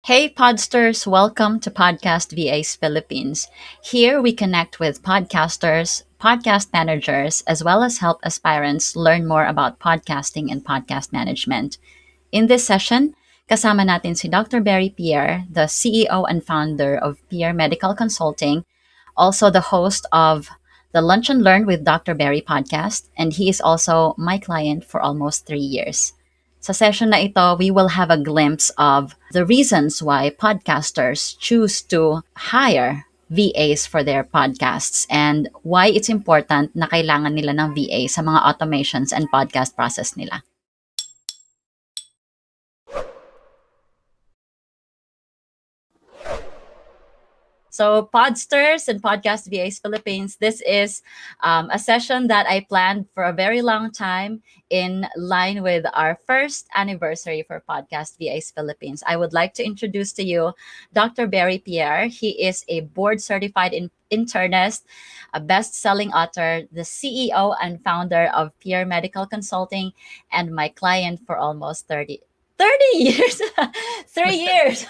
Hey, Podsters, welcome to Podcast VAs Philippines. Here we connect with podcasters, podcast managers, as well as help aspirants learn more about podcasting and podcast management. In this session, kasama natin si Dr. Barry Pierre, the CEO and founder of Pierre Medical Consulting, also the host of the Lunch and Learn with Dr. Barry podcast, and he is also my client for almost 3 years. Sa session na ito, we will have a glimpse of the reasons why podcasters choose to hire VAs for their podcasts and why it's important na kailangan nila ng VA sa mga automations and podcast process nila. So, Podsters and Podcast VAs Philippines, this is a session that I planned for a very long time in line with our first anniversary for Podcast VAs Philippines. I would like to introduce to you Dr. Barry Pierre. He is a board certified internist, a best selling author, the CEO and founder of Pierre Medical Consulting, and my client for almost 30 years, 3 years.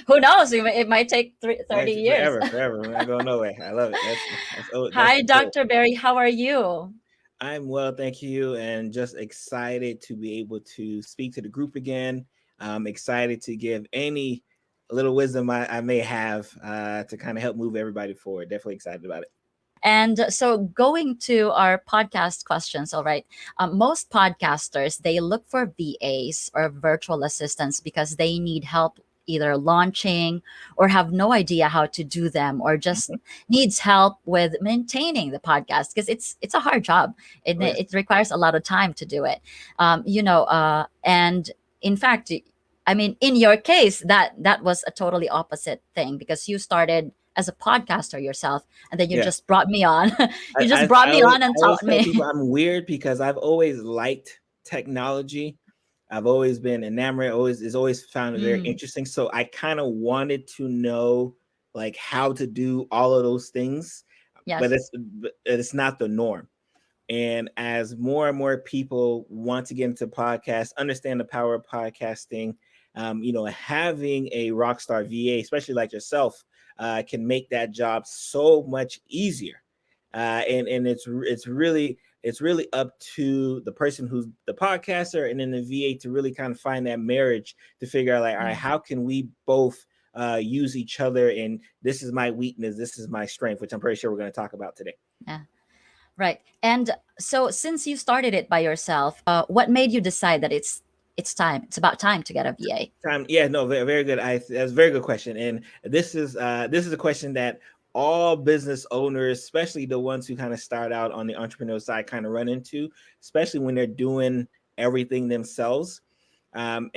Who knows? It might take 30 years. Forever. We're not going nowhere. I love it. That's Hi, the goal. Dr. Barry. How are you? I'm well, thank you, and just excited to be able to speak to the group again. I'm excited to give any little wisdom I may have to kind of help move everybody forward. Definitely excited about it. And so, going to our podcast questions, all right. Most podcasters they look for VAs or virtual assistants because they need help either launching or have no idea how to do them or just Mhm. needs help with maintaining the podcast because it's a hard job. Oh, yes. It requires a lot of time to do it. And in fact, I mean, in your case, that was a totally opposite thing because you started as a podcaster yourself and then you Yeah. just brought me on. I, You just I, brought I me always, on and I always taught tell people me. I'm weird because I've always liked technology. I've always been enamored. Always found it very Mm, interesting. So I kind of wanted to know like how to do all of those things, but yes. it's not the norm. And as more and more people want to get into podcasts, understand the power of podcasting, having a rock star VA, especially like yourself, can make that job so much easier. And it's really up to the person who's the podcaster and then the VA to really kind of find that marriage to figure out like, all right, Mm, how can we both use each other? And this is my weakness, this is my strength, which I'm pretty sure we're going to talk about today. yeah. Right. And so since you started it by yourself, what made you decide that it's time, it's about time to get a VA? Time, yeah, no, very, very good. That's a very good question, and this is a question that all business owners, especially the ones who kind of start out on the entrepreneur side, kind of run into, especially when they're doing everything themselves, and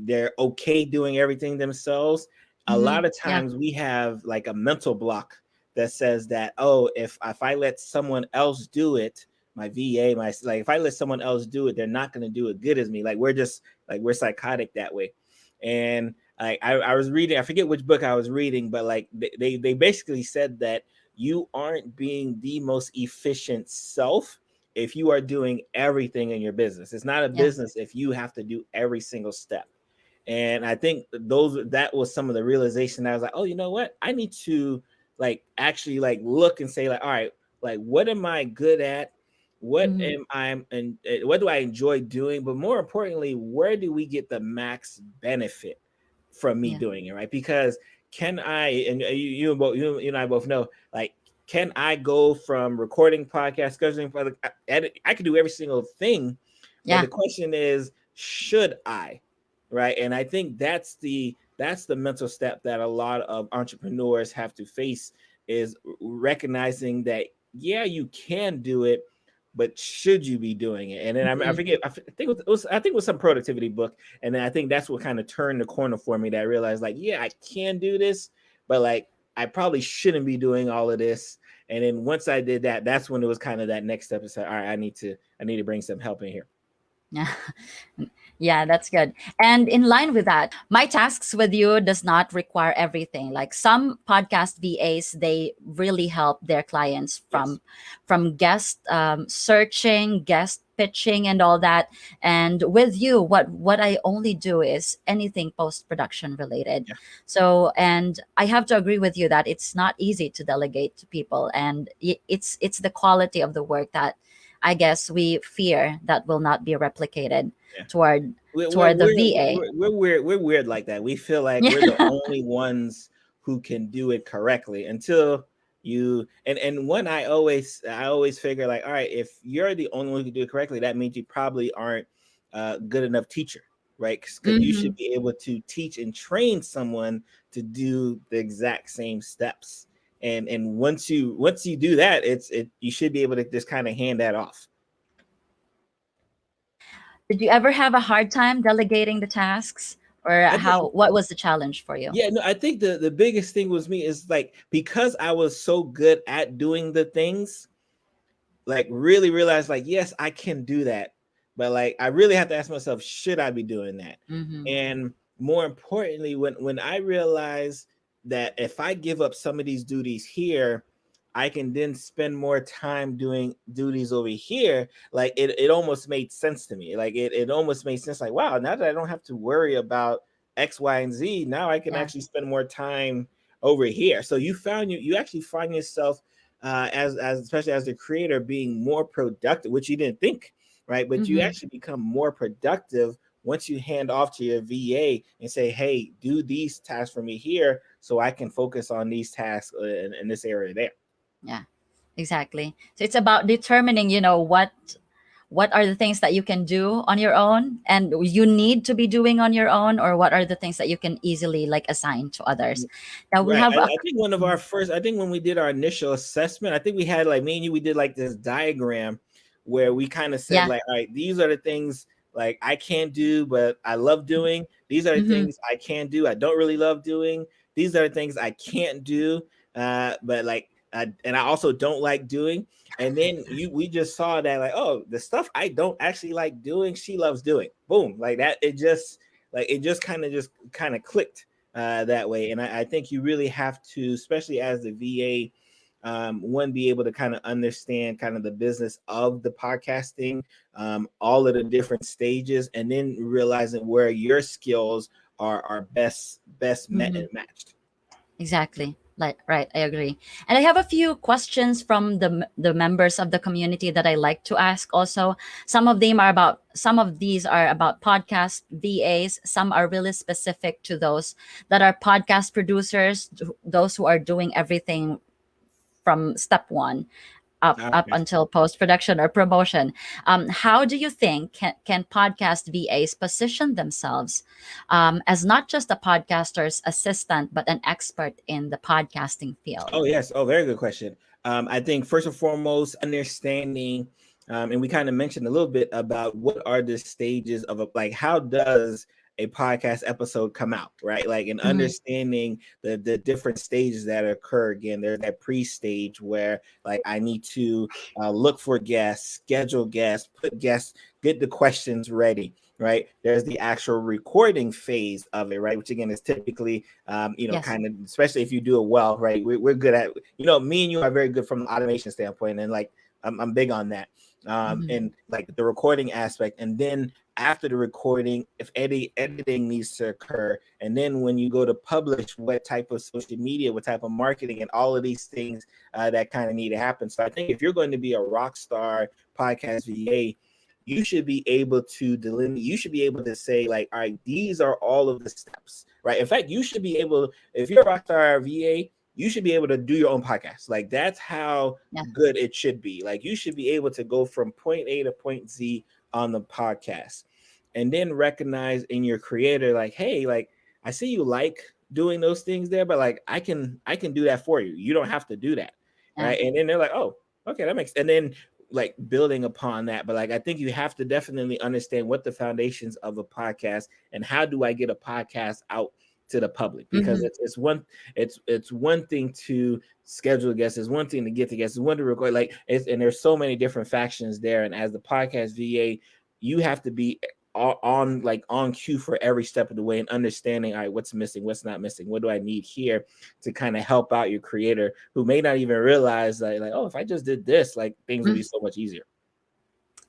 they're okay doing everything themselves. A Mm-hmm. lot of Yeah. times we have like a mental block that says that, oh, if I let someone else do it, my VA, my like if I let someone else do it, they're not going to do it good as me. We're psychotic that way. And I was reading, I forget which book I was reading, but like they basically said that you aren't being the most efficient self if you are doing everything in your business. It's not a Yeah. business if you have to do every single step. And I think that was some of the realization. I was like, oh, you know what? I need to like actually like look and say like, all right, like what am I good at? What Mm-hmm. am I and what do I enjoy doing? But more importantly, where do we get the max benefit from me Yeah. doing it? Right? Because can I and you and I both know like can I go from recording podcasts, scheduling for the edit? I could do every single thing, but Yeah. the question is, should I? Right? And I think that's the mental step that a lot of entrepreneurs have to face is recognizing that yeah, you can do it, but should you be doing it? And then I Mm-hmm. forget, I think it was some productivity book, and then I think that's what kind of turned the corner for me. That I realized like, yeah, I can do this, but like I probably shouldn't be doing all of this. And then once I did that, that's when it was kind of that next step. Is like, all right, I need to bring some help in here. Yeah. Yeah, that's good. And in line with that, my tasks with you does not require everything. Like some podcast VAs, they really help their clients Yes. from guest searching, guest pitching and all that. And with you, what I only do is anything post production related. Yeah. So, and I have to agree with you that it's not easy to delegate to people, and it's the quality of the work that I guess we fear that will not be replicated Yeah. toward We're we're toward the we're VA. we're weird. We're weird like that. We feel like we're the only ones who can do it correctly until you and one I always figure like, all right, if you're the only one who can do it correctly, that means you probably aren't a good enough teacher, right? Because you should Hmm. be able to teach and train someone to do the exact same steps. And once you do that, you should be able to just kind of hand that off. Did you ever have a hard time delegating the tasks, or I think what was the challenge for you? Yeah, no, I think the biggest thing was me is like because I was so good at doing the things, like really realized like yes, I can do that, but like I really have to ask myself, should I be doing that? Hmm. And more importantly, when I realized that if I give up some of these duties here, I can then spend more time doing duties over here. Like it almost made sense to me. Like it almost made sense. Like wow, now that I don't have to worry about X, Y, and Z, now I can Yeah. actually spend more time over here. So you actually find yourself as especially as the creator being more productive, which you didn't think, right? But you Hmm. actually become more productive once you hand off to your VA and say, "Hey, do these tasks for me here, so I can focus on these tasks in this area there." Yeah, exactly. So it's about determining, what are the things that you can do on your own and you need to be doing on your own, or what are the things that you can easily like assign to others. Now we Right. have a I think one of our first, I think when we did our initial assessment, I think we had like me and you, we did like this diagram where we kind of said, yeah. like, all right, these are the things like I can't do, but I love doing. These are the Hmm. things I can do. I don't really love doing. These are the things I can't do. But like, and I also don't like doing. And then we just saw that like, oh, the stuff I don't actually like doing, she loves doing. Boom. Like that. It just kind of clicked that way. And I think you really have to, especially as the VA, one, be able to kind of understand kind of the business of the podcasting, all of the different stages, and then realizing where your skills are best met Hmm. and matched. Exactly. Like, right, I agree. And I have a few questions from the members of the community that I like to ask also. Some of these are about podcast VAs, some are really specific to those that are podcast producers, those who are doing everything from step 1 up Okay. until post production or promotion. How do you think can podcast VAs position themselves as not just a podcaster's assistant, but an expert in the podcasting field? Oh yes. Oh, very good question. I think first and foremost, understanding, and we kind of mentioned a little bit about what are the stages of like how does a podcast episode come out, right? Like in Hmm. understanding the different stages that occur. Again, there's that pre-stage where like I need to look for guests, schedule guests, put guests, get the questions ready. Right. There's the actual recording phase of it, right? Which again is typically Yes. kind of, especially if you do it well, right? We're good at, me and you are very good from the automation standpoint. And like, I'm big on that. Hmm. And like the recording aspect. And then after the recording, if editing needs to occur, and then when you go to publish, what type of social media, what type of marketing, and all of these things that kind of need to happen. So I think if you're going to be a rock star podcast VA, you should be able to delineate, you should be able to say like, all right, these are all of the steps, right? In fact, you should be able, if you're a rockstar VA, you should be able to do your own podcast. Like that's how Yeah. good it should be. Like you should be able to go from point A to point Z on the podcast, and then recognize in your creator like, hey, like I see you like doing those things there, but like I can do that for you. You don't have to do that, Yeah. right? And then they're like, oh, okay, that makes. And then like building upon that, but like I think you have to definitely understand what the foundations of a podcast and how do I get a podcast out to the public, because Hmm. it's one thing to schedule guests, it's one thing to get the guests, it's one to record, like and there's so many different factions there. And as the podcast VA, you have to be on cue for every step of the way and understanding, all right, what's missing, what's not missing, what do I need here to kind of help out your creator who may not even realize like oh, if I just did this, like things would be so much easier.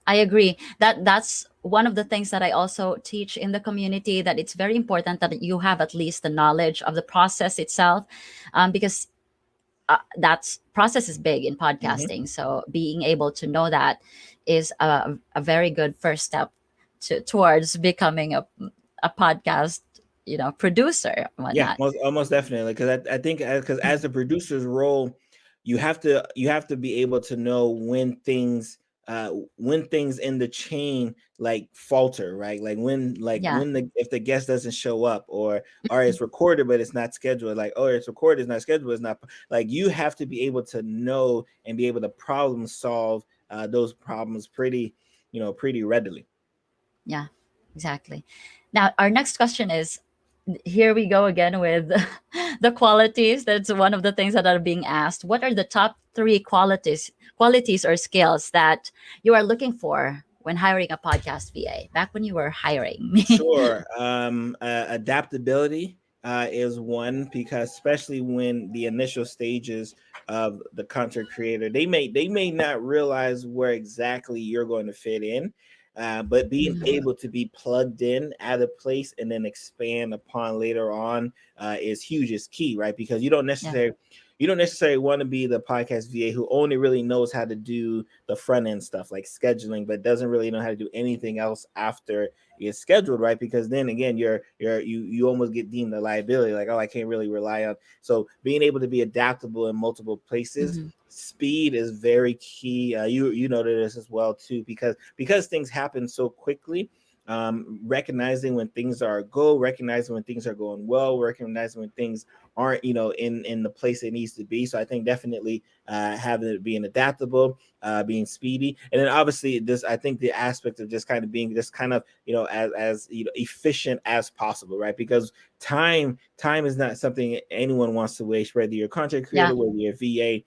I agree that that's one of the things that I also teach in the community, that it's very important that you have at least the knowledge of the process itself, because that's process is big in Hmm. podcasting. So being able to know that is a very good first step towards becoming a podcast, producer and Yeah, whatnot. most almost definitely. Because I think because as the producer's role, you have to be able to know when things in the chain like falter, right? Yeah. When the if the guest doesn't show up, or it's recorded but it's not scheduled, like, oh, it's recorded, it's not scheduled, it's not, like, you have to be able to know and be able to problem solve those problems pretty readily. Yeah, exactly. Now, our next question is, here we go again with the qualities. That's one of the things that are being asked. What are the top three qualities or skills that you are looking for when hiring a podcast VA? Back when you were hiring me. Sure. Adaptability is one, because especially when the initial stages of the content creator, they may not realize where exactly you're going to fit in, but being Mhm. able to be plugged in at a place and then expand upon later on is huge, is key, right? Because Yeah. you don't necessarily want to be the podcast VA who only really knows how to do the front end stuff like scheduling, but doesn't really know how to do anything else after is scheduled, right? Because then again, you almost get deemed a liability, like, oh, I can't really rely on. So being able to be adaptable in multiple places, Hmm. speed is very key. You noted this as well too, because things happen so quickly. Recognizing when things are a go, recognizing when things are going well, recognizing when things aren't, in the place it needs to be. So I think definitely having it being adaptable, being speedy, and then obviously this, I think the aspect of just kind of being just kind of, as efficient as possible, right? Because time is not something anyone wants to waste, whether you're a content Yeah, creator, whether you're a VA.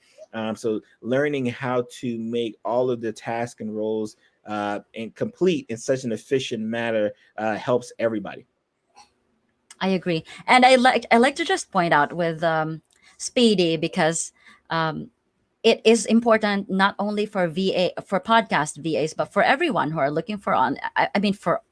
So learning how to make all of the tasks and roles and complete in such an efficient manner helps everybody. I agree. And I like to just point out with Speedy, because um, it is important not only for for podcast VAs, but for everyone who are looking for I mean, for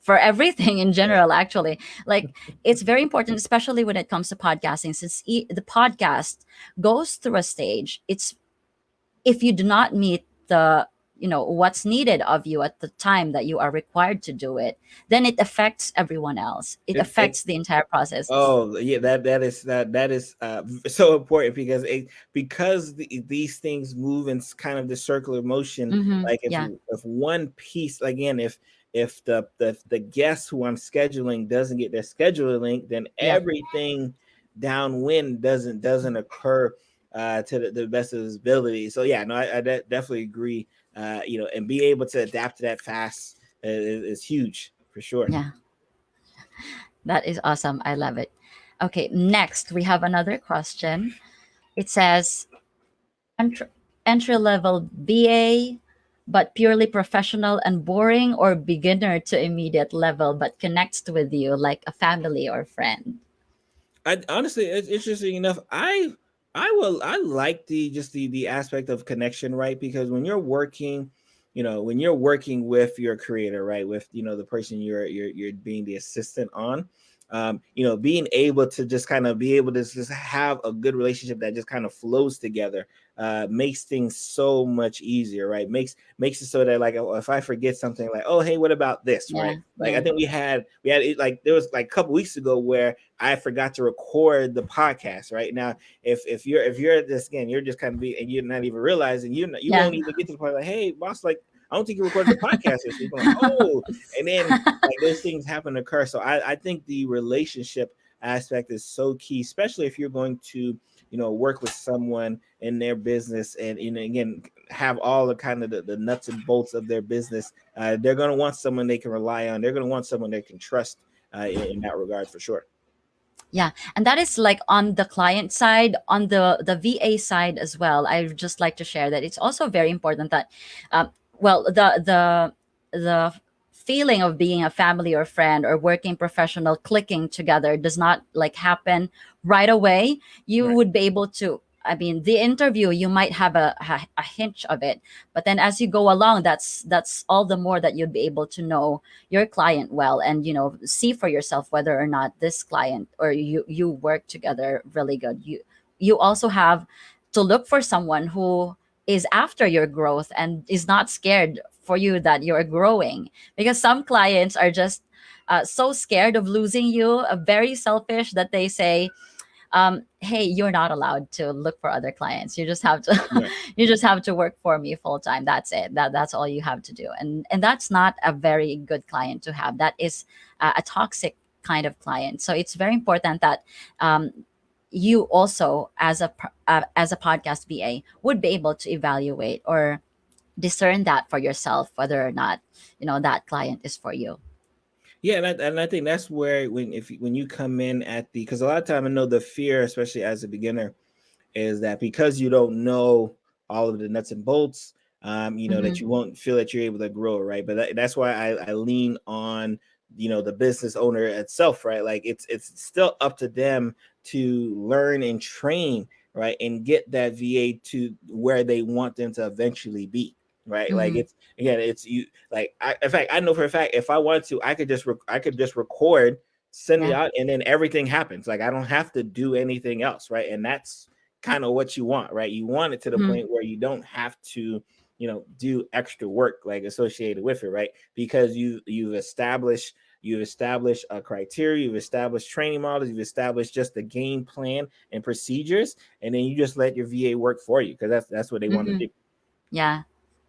everything in Yeah. general, actually. Like, it's very important, especially when it comes to podcasting, since the podcast goes through a stage. It's, if you do not meet the, what's needed of you at the time that you are required to do it, then it affects everyone else. It It affects the entire process. Oh yeah, that is so important, because these things move in kind of the circular motion. Hmm. Like Yeah. if one piece, again, if the guest who I'm scheduling doesn't get their scheduler link, then Yep. everything downwind doesn't occur to the best of his ability. So yeah, no, I definitely agree. And be able to adapt to that fast is huge for sure. Yeah. That is awesome. I love it. Okay, next we have another question. It says, entry, entry level BA, but purely professional and boring, or beginner to immediate level, but connects with you like a family or friend? I honestly, it's interesting enough. I like the aspect of connection, right? Because when you're working with your creator, right, with the person you're being the assistant on, being able to just kind of be able to just have a good relationship that just kind of flows together, makes things so much easier, right? Makes it so that, like, if I forget something, like, oh, hey, what about this, right? Yeah, Like, I yeah, think we had it, like, there was like a couple weeks ago where I forgot to record the podcast. Right now, if you're this, again, you're just kind of be, and you're not even realizing, you yeah. won't even get to the point like, hey, boss, like, I don't think you recorded the podcast this week. I'm like, oh, and then, like, those things happen to occur. So I think the relationship aspect is so key, especially if you're going to work with someone in their business, and again, have all the kind of the nuts and bolts of their business. They're going to want someone they can rely on. They're going to want someone they can trust in that regard, for sure. Yeah, and that is like on the client side, on the VA side as well. I would just like to share that it's also very important that, well, the feeling of being a family or friend or working professional clicking together does not like happen right away. You Right. would be able to. I mean, the interview, you might have a hint of it, but then as you go along, that's all the more that you'd be able to know your client well, and see for yourself whether or not this client or you work together really good. You also have to look for someone who is after your growth and is not scared for you that you're growing, because some clients are just so scared of losing you, very selfish, that they say, hey, you're not allowed to look for other clients. You just have to Right. you just have to work for me full time. That's it. That's all you have to do. And that's not a very good client to have. That is a toxic kind of client. So it's very important that um, you also, as a podcast VA, would be able to evaluate or discern that for yourself, whether or not that client is for you. Yeah, and I think that's where when you come in at the, because a lot of time I know the fear, especially as a beginner, is that because you don't know all of the nuts and bolts, that Mm-hmm. you won't feel that you're able to grow, right? But that's why I lean on the business owner itself, right? Like it's still up to them to learn and train, right, and get that VA to where they want them to eventually be, right? Like Mm-hmm. it's again, it's you like in fact, I know for a fact if I wanted to, I could just record, send it Yeah. out, and then everything happens. Like I don't have to do anything else, right? And that's kind of what you want, right? You want it to the Mm-hmm. point where you don't have to, do extra work like associated with it, right? Because you've established a criteria, you've established training models, you've established just the game plan and procedures, and then you just let your VA work for you because that's what they want to Mm-hmm. do. Yeah,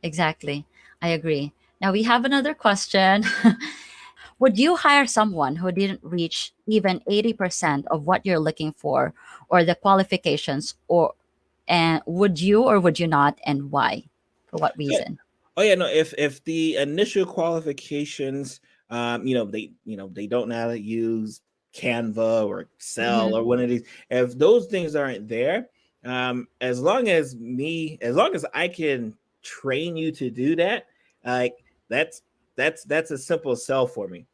exactly. I agree. Now we have another question. Would you hire someone who didn't reach even 80% of what you're looking for or the qualifications, and would you or would you not, and why? For what Yeah. reason? Oh yeah, no. If the initial qualifications, they don't know how to use Canva or Excel Mm-hmm. or one of these. If those things aren't there, as long as I can train you to do that, like that's that's a simple sell for me.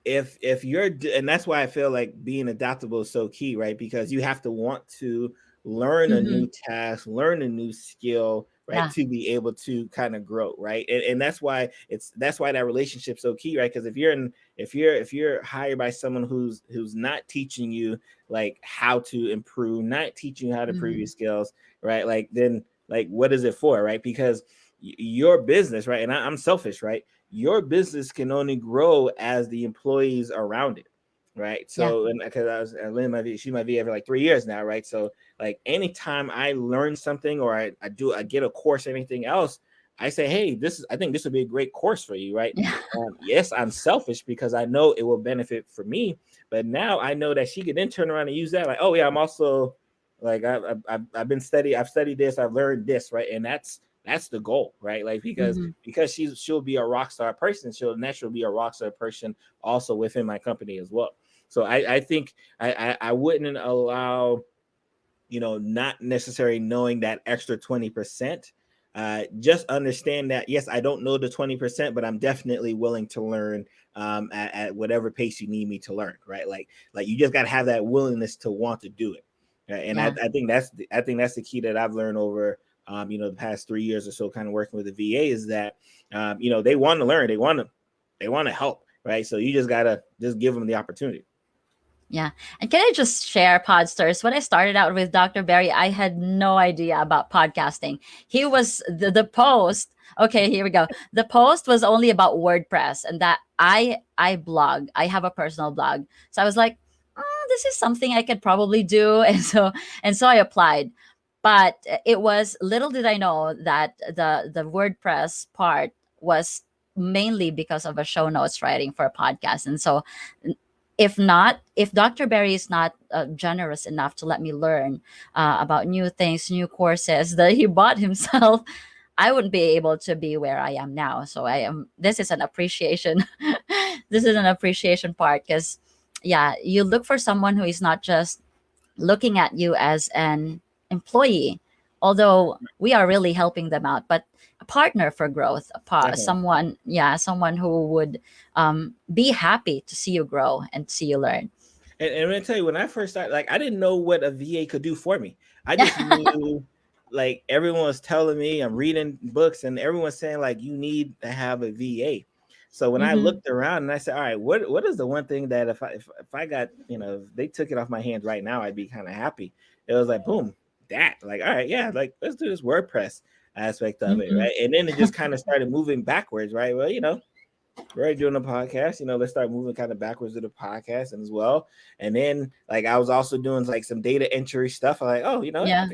If you're and that's why I feel like being adaptable is so key, right? Because you have to want to learn a Mm-hmm. new task, learn a new skill, right, Yeah. to be able to kind of grow, right? And that's why that relationship's so key, right? Because if you're hired by someone who's not teaching you like how to improve, not teaching you how to improve Mm-hmm. your skills, right, like then like what is it for, right? Because your business, right, and I'm selfish, right, your business can only grow as the employees around it, right? Yeah. So, and because Lynn, she's my VA for like 3 years now, right? So, like anytime I learn something or I get a course or anything else, I say, hey, I think this would be a great course for you, right? Yeah. Yes, I'm selfish because I know it will benefit for me, but now I know that she can then turn around and use that, like, oh yeah, I'm also like I've been I've studied this, I've learned this, right? And that's the goal, right? Like Mm-hmm. because she'll be a rock star person, she'll naturally be a rock star person also within my company as well. So I think I wouldn't allow, not necessarily knowing that extra 20%. Just understand that yes, I don't know the 20%, but I'm definitely willing to learn at whatever pace you need me to learn, right? Like you just got to have that willingness to want to do it, right? And Yeah. I think that's the key that I've learned over the past 3 years or so, kind of working with the VA, is that they want to learn, they want to help, right? So you just gotta just give them the opportunity. Yeah. And can I just share, Podsters? When I started out with Dr. Barry, I had no idea about podcasting. He was the post. Okay, here we go. The post was only about WordPress, and that I blog. I have a personal blog. So I was like, this is something I could probably do. And so I applied. But it was, little did I know that the WordPress part was mainly because of a show notes writing for a podcast. And so if Dr. Barry is not generous enough to let me learn about new things, new courses that he bought himself, I wouldn't be able to be where I am now. So I am. This is an appreciation. This is an appreciation part, because, yeah, you look for someone who is not just looking at you as an employee, although we are really helping them out, but a partner for growth, Definitely. someone, yeah, someone who would be happy to see you grow and see you learn. And I'm gonna tell you, when I first started, like I didn't know what a VA could do for me. I just knew, like everyone was telling me, I'm reading books, and everyone's saying like you need to have a VA. So when I Mm-hmm. looked around and I said, all right, what is the one thing that if I got, if they took it off my hands right now, I'd be kind of happy. It was like boom, that like all right, yeah, like let's do this WordPress aspect of it, Mm-hmm. right? And then it just kind of started moving backwards, right? Well, we're already doing a podcast, let's start moving kind of backwards to the podcast and as well. And then like I was also doing like some data entry stuff. I'm like, oh, Yeah.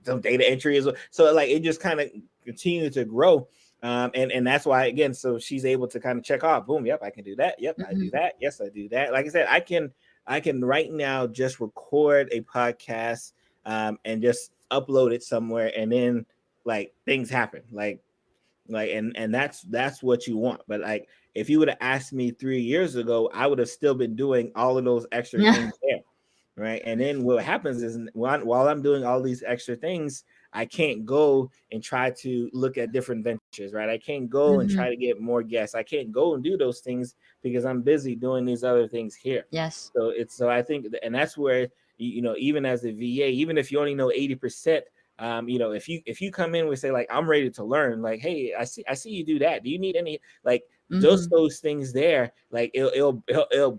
some data entry as well. So like it just kind of continued to grow. And that's why again, so she's able to kind of check off, boom, yep, I can do that. Yep, I do Mm-hmm. that. Yes, I do that. Like I said, I can right now just record a podcast and just upload it somewhere and then like things happen. Like and that's what you want. But like if you would have asked me 3 years ago, I would have still been doing all of those extra Yeah. things there, right? And then what happens is while I'm doing all these extra things, I can't go and try to look at different ventures, right? I can't go and Mm-hmm. try to get more guests. I can't go and do those things because I'm busy doing these other things here. Yes. So I think, and that's where even as a VA, even if you only know 80%, if you come in and say like I'm ready to learn, like hey, I see you do that. Do you need any like just Mm-hmm. those things there? Like it'll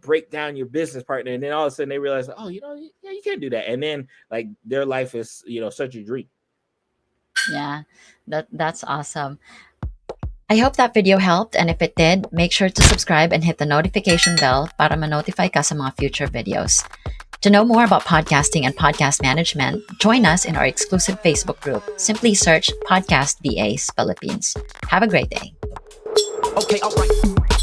break down your business partner, and then all of a sudden they realize, oh, yeah, you can't do that, and then like their life is such a dream. Yeah. That's awesome. I hope that video helped, and if it did, make sure to subscribe and hit the notification bell para ma-notify ka sa mga future videos. To know more about podcasting and podcast management, join us in our exclusive Facebook group. Simply search Podcast VAs Philippines. Have a great day. Okay, alright.